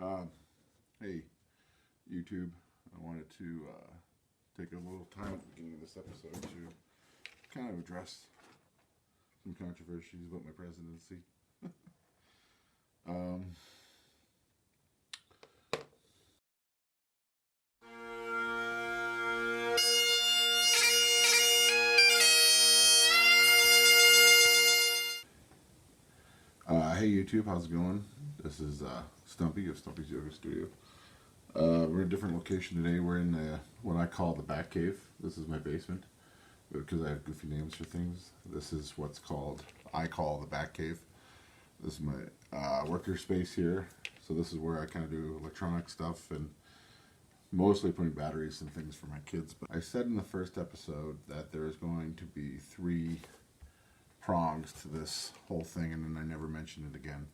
Uh, hey, YouTube. I wanted to take a little time at the beginning of this episode to kind of address some controversies about my presidency. Um, hey, YouTube. How's it going? This is Stumpy of Stumpy's Yoga Studio. We're in a different location today. We're in what I call the Bat Cave. This is my basement because I have goofy names for things. This is I call the Bat Cave. This is my worker space here. So this is where I kind of do electronic stuff and mostly putting batteries and things for my kids. But I said in the first episode that there is going to be 3 prongs to this whole thing, and then I never mentioned it again.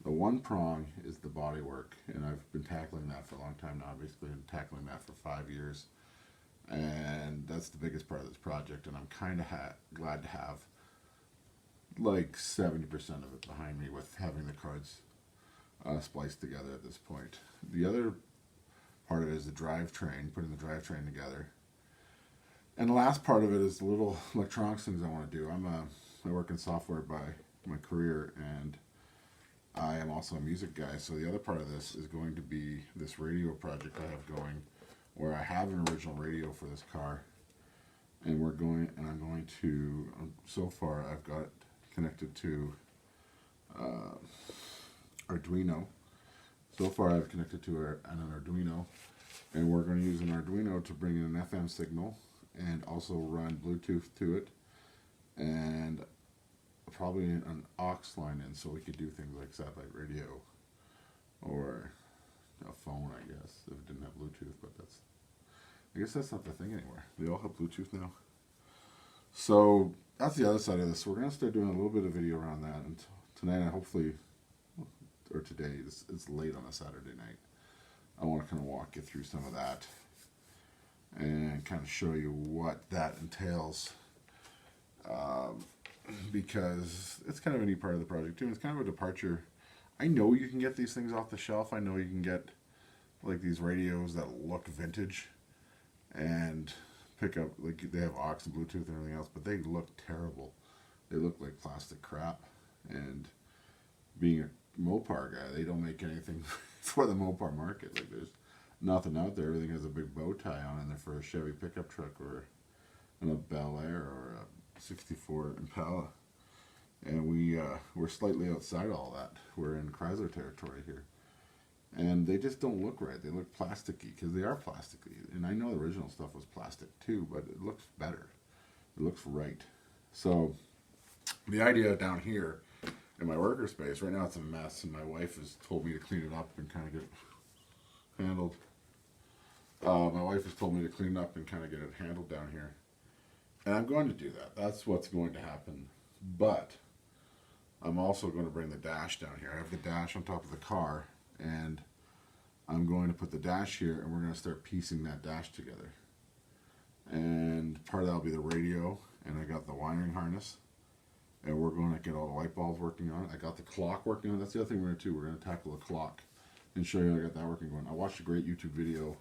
The one prong is the body work, and I've been tackling that for a long time now. I've basically been tackling that for 5 years, and that's the biggest part of this project, and I'm kind of glad to have like 70% of it behind me with having the cards spliced together at this point. The other part of it is the drivetrain, putting the drivetrain together. And the last part of it is the little electronics things I want to do. I work in software by my career, and I am also a music guy. So the other part of this is going to be this radio project I have going, where I have an original radio for this car, and I'm going to. So far, I've got it connected to Arduino. So far, I've connected to an Arduino, and we're going to use an Arduino to bring in an FM signal and also run Bluetooth to it, and probably an aux line in, so we could do things like satellite radio or a phone, I guess, if it didn't have Bluetooth. But I guess that's not the thing anymore. They all have Bluetooth now. So that's the other side of this. So we're going to start doing a little bit of video around that, and tonight, hopefully, or today, it's late on a Saturday night. I want to kind of walk you through some of that and kind of show you what that entails, because it's kind of a neat part of the project too. It's kind of a departure. I know you can get these things off the shelf. I know you can get like these radios that look vintage and pick up, like they have aux and Bluetooth and everything else, but they look terrible. They look like plastic crap. And being a Mopar guy, they don't make anything for the Mopar market. Like there's nothing out there. Everything has a big bow tie on in there for a Chevy pickup truck or a Bel Air or a 64 Impala. And we're slightly outside all that. We're in Chrysler territory here. And they just don't look right. They look plasticky because they are plasticky. And I know the original stuff was plastic too, but it looks better. It looks right. So the idea down here in my worker space, right now it's a mess, and my wife has told me to clean it up and kind of get it handled. My wife has told me to clean it up and kind of get it handled down here. And I'm going to do that. That's what's going to happen. But I'm also going to bring the dash down here. I have the dash on top of the car, and I'm going to put the dash here, and we're going to start piecing that dash together. And part of that will be the radio, and I got the wiring harness, and we're going to get all the light bulbs working on it. I got the clock working on it. That's the other thing we're going to do. We're going to tackle the clock and show you how I got that working going. I watched a great YouTube video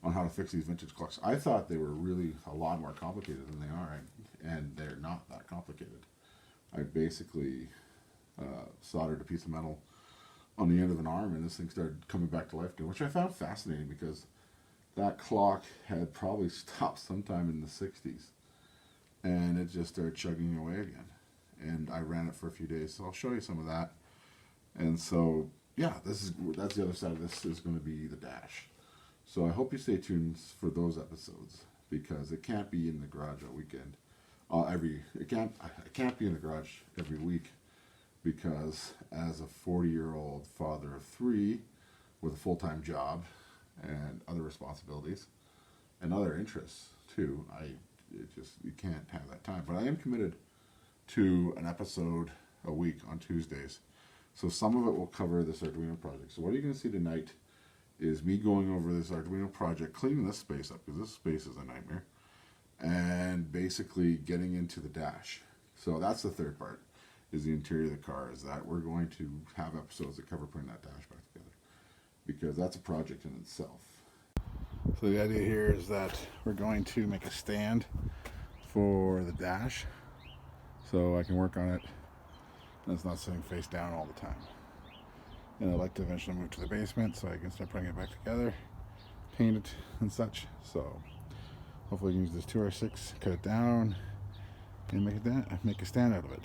on how to fix these vintage clocks. I thought they were really a lot more complicated than they are, and they're not that complicated. I basically soldered a piece of metal on the end of an arm, and this thing started coming back to life again, which I found fascinating because that clock had probably stopped sometime in the 60s, and it just started chugging away again. And I ran it for a few days, so I'll show you some of that. And so, yeah, that's the other side of this is going to be the dash. So I hope you stay tuned for those episodes, because it can't be in the garage all weekend. I can't be in the garage every week, because as a 40-year-old father of 3 with a full-time job and other responsibilities and other interests too, you can't have that time. But I am committed to an episode a week on Tuesdays. So some of it will cover this Arduino project. So what you're going to see tonight is me going over this Arduino project, cleaning this space up, because this space is a nightmare, and basically getting into the dash. So that's the third part, is the interior of the car, is that we're going to have episodes that cover putting that dash back together. because that's a project in itself. So the idea here is that we're going to make a stand for the dash so I can work on it and it's not sitting face down all the time. And I'd like to eventually move to the basement so I can start putting it back together, paint it and such. So hopefully we can use this 2R6, cut it down, and make a stand out of it.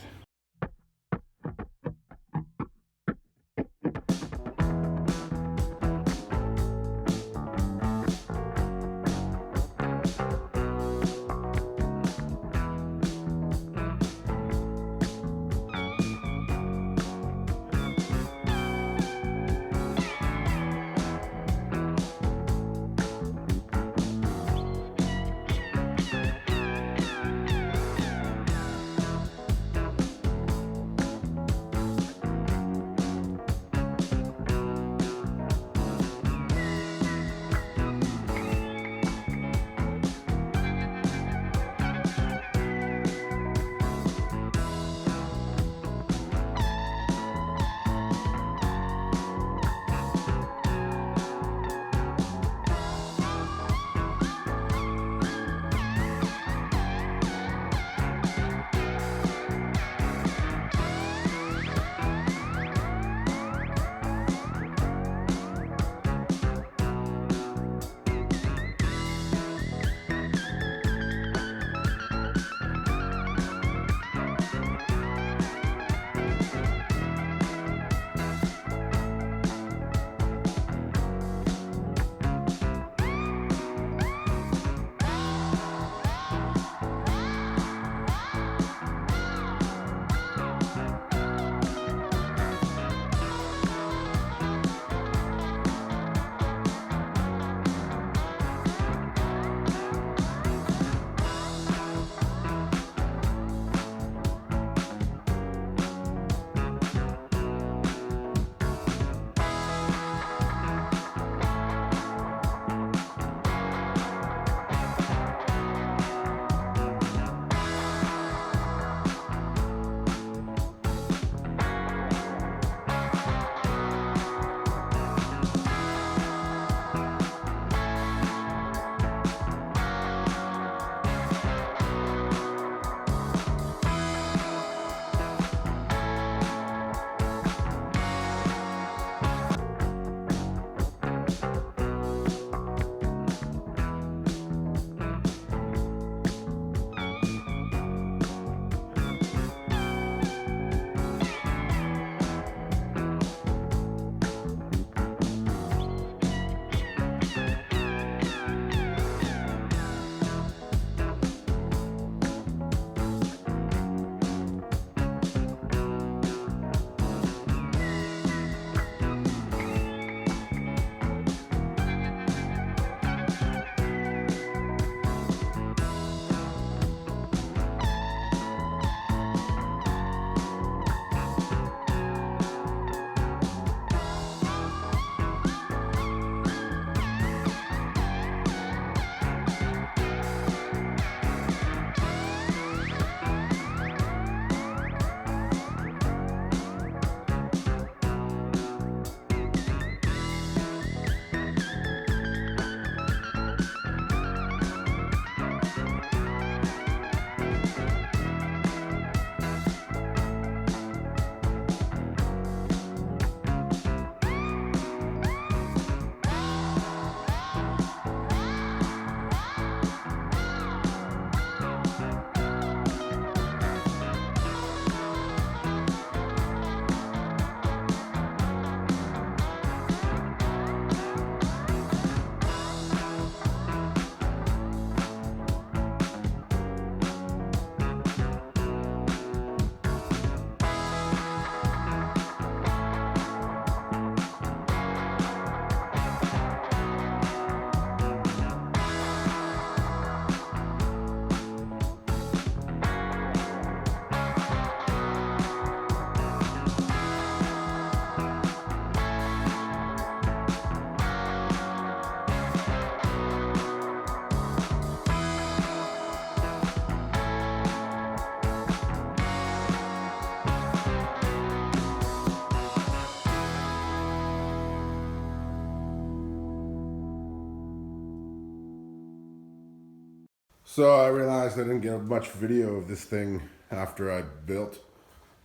So I realized I didn't get much video of this thing after I built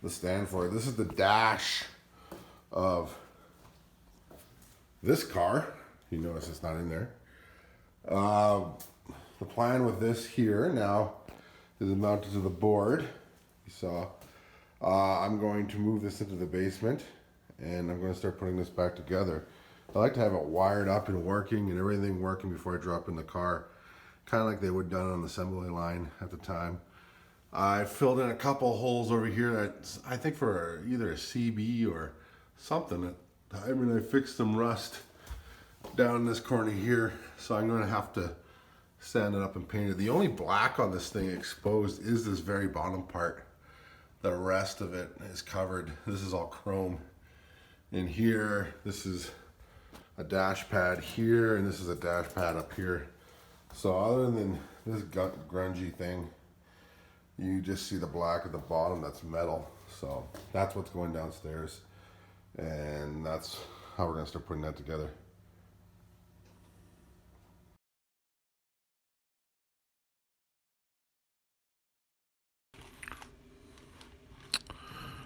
the stand for it. This is the dash of this car. You notice it's not in there. The plan with this here now is mounted to the board. You saw. I'm going to move this into the basement and I'm going to start putting this back together. I like to have it wired up and working and everything working before I drop in the car. Kind of like they would done on the assembly line at the time. I filled in a couple holes over here that I think for either a CB or something. I mean, I fixed some rust down in this corner here, so I'm going to have to sand it up and paint it. The only black on this thing exposed is this very bottom part. The rest of it is covered. This is all chrome. In here, this is a dash pad here, and this is a dash pad up here. So other than this grungy thing, you just see the black at the bottom, that's metal. So that's what's going downstairs. And that's how we're gonna start putting that together.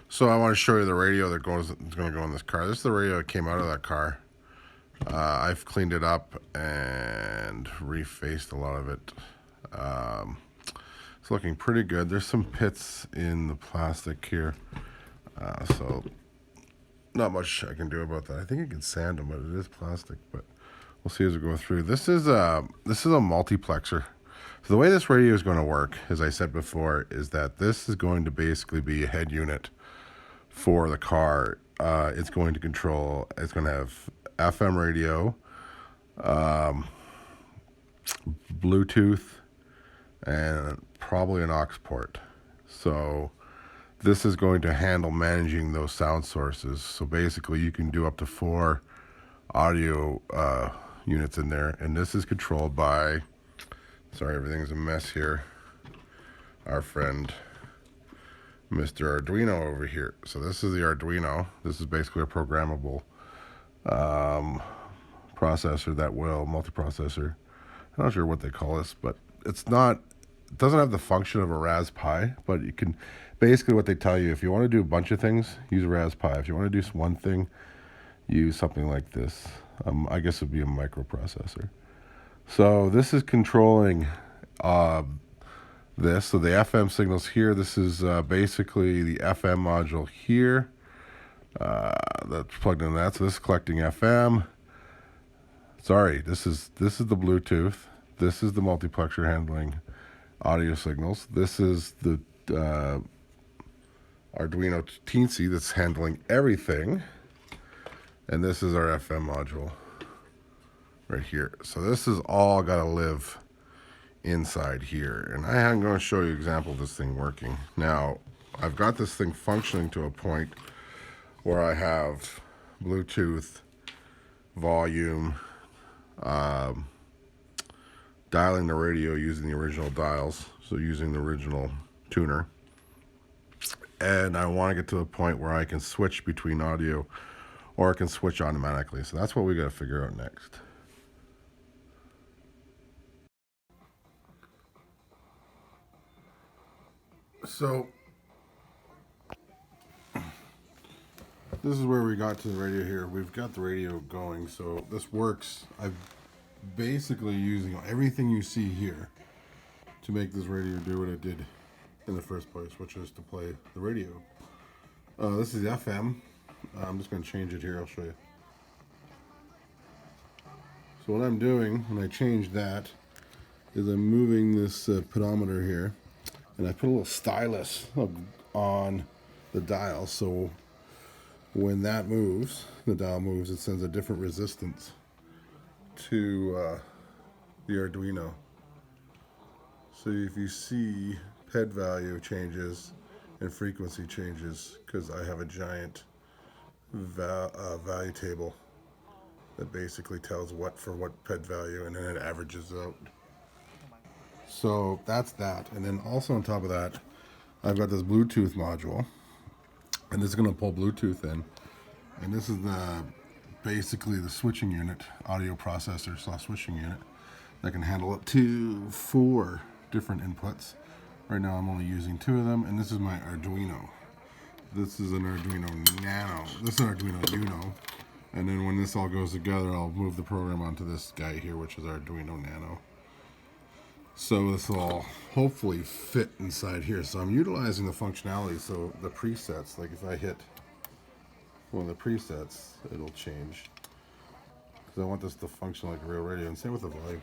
So I want to show you the radio that's going to go in this car. This is the radio that came out of that car. I've cleaned it up and refaced a lot of it. It's looking pretty good. There's some pits in the plastic here, so not much I can do about that. I think I can sand them, but it is plastic. But we'll see as we go through. This is a multiplexer. So the way this radio is going to work, as I said before, is that this is going to basically be a head unit for the car. It's going to control. It's going to have FM radio, Bluetooth, and probably an aux port. So this is going to handle managing those sound sources. So basically you can do up to 4 audio units in there, and this is controlled by, sorry, everything's a mess here, our friend Mr. Arduino over here. So this is the Arduino. This is basically a programmable processor that will, multiprocessor. I'm not sure what they call this, but it doesn't have the function of a Raspberry Pi, but you can, basically what they tell you, if you want to do a bunch of things, use a Raspberry Pi. If you want to do one thing, use something like this. I guess it would be a microprocessor. So this is controlling this. So the FM signals here, this is basically the FM module here. That's plugged in that. So this is collecting FM. Sorry, this is the Bluetooth. This is the multiplexer handling audio signals. This is the Arduino Teensy that's handling everything. And this is our FM module right here. So this is all got to live inside here. And I am going to show you an example of this thing working. Now, I've got this thing functioning to a point where I have Bluetooth, volume, dialing the radio using the original dials, so using the original tuner. And I want to get to the point where I can switch between audio, or I can switch automatically. So that's what we got to figure out next. So this is where we got to the radio here. We've got the radio going, so this works. I'm basically using everything you see here to make this radio do what it did in the first place, which is to play the radio. This is the FM. I'm just going to change it here. I'll show you. So what I'm doing when I change that is I'm moving this pedometer here, and I put a little stylus on the dial, so when that moves, the dial moves, it sends a different resistance to the Arduino. So if you see ped value changes and frequency changes, because I have a giant value table that basically tells what ped value, and then it averages out. So that's that. And then also on top of that, I've got this Bluetooth module, and this is going to pull Bluetooth in, and this is basically the switching unit, audio processor / switching unit that can handle up to 4 different inputs. Right now I'm only using 2 of them, and this is my Arduino. This is an Arduino Nano. This is an Arduino Uno. And then when this all goes together, I'll move the program onto this guy here, which is Arduino Nano. So this will all hopefully fit inside here. So I'm utilizing the functionality. So the presets, like if I hit one of the presets, it'll change. Because I want this to function like a real radio. And same with the volume.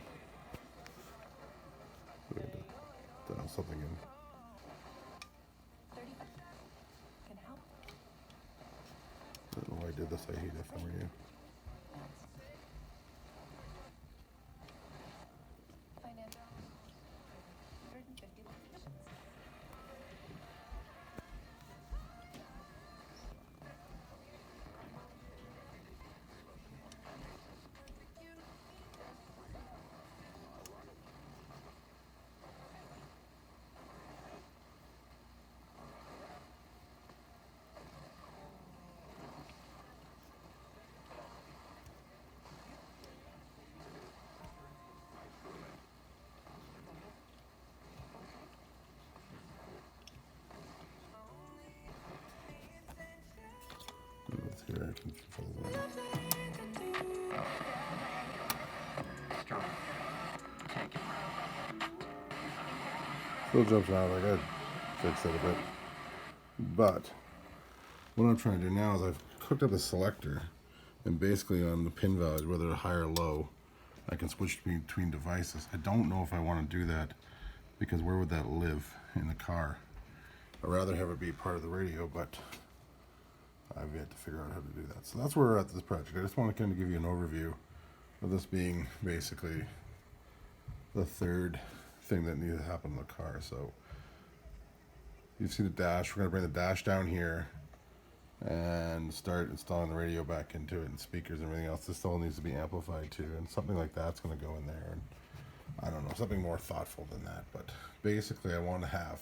Dial something in. I don't know why I did this. I hate FM radio. Here I can control that. Still jumps around, like I fixed it a bit. But what I'm trying to do now is I've hooked up a selector, and basically on the pin values, whether they're high or low, I can switch between devices. I don't know if I want to do that because where would that live in the car? I'd rather have it be part of the radio, but I've yet to figure out how to do that. So that's where we're at this project. I just want to kind of give you an overview of this being basically the third thing that needed to happen in the car. So you see the dash. We're going to bring the dash down here and start installing the radio back into it and speakers and everything else. This all needs to be amplified too, and something like that's going to go in there. And I don't know, something more thoughtful than that. But basically I want to have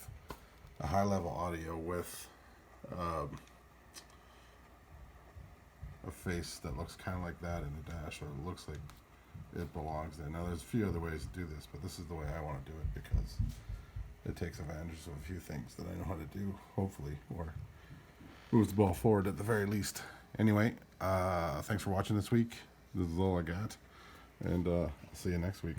a high level audio with a face that looks kind of like that in the dash, or it looks like it belongs there. Now there's a few other ways to do this, but this is the way I want to do it because it takes advantage of a few things that I know how to do, hopefully, or moves the ball forward at the very least. Anyway, thanks for watching this week. This is all I got, and I'll see you next week.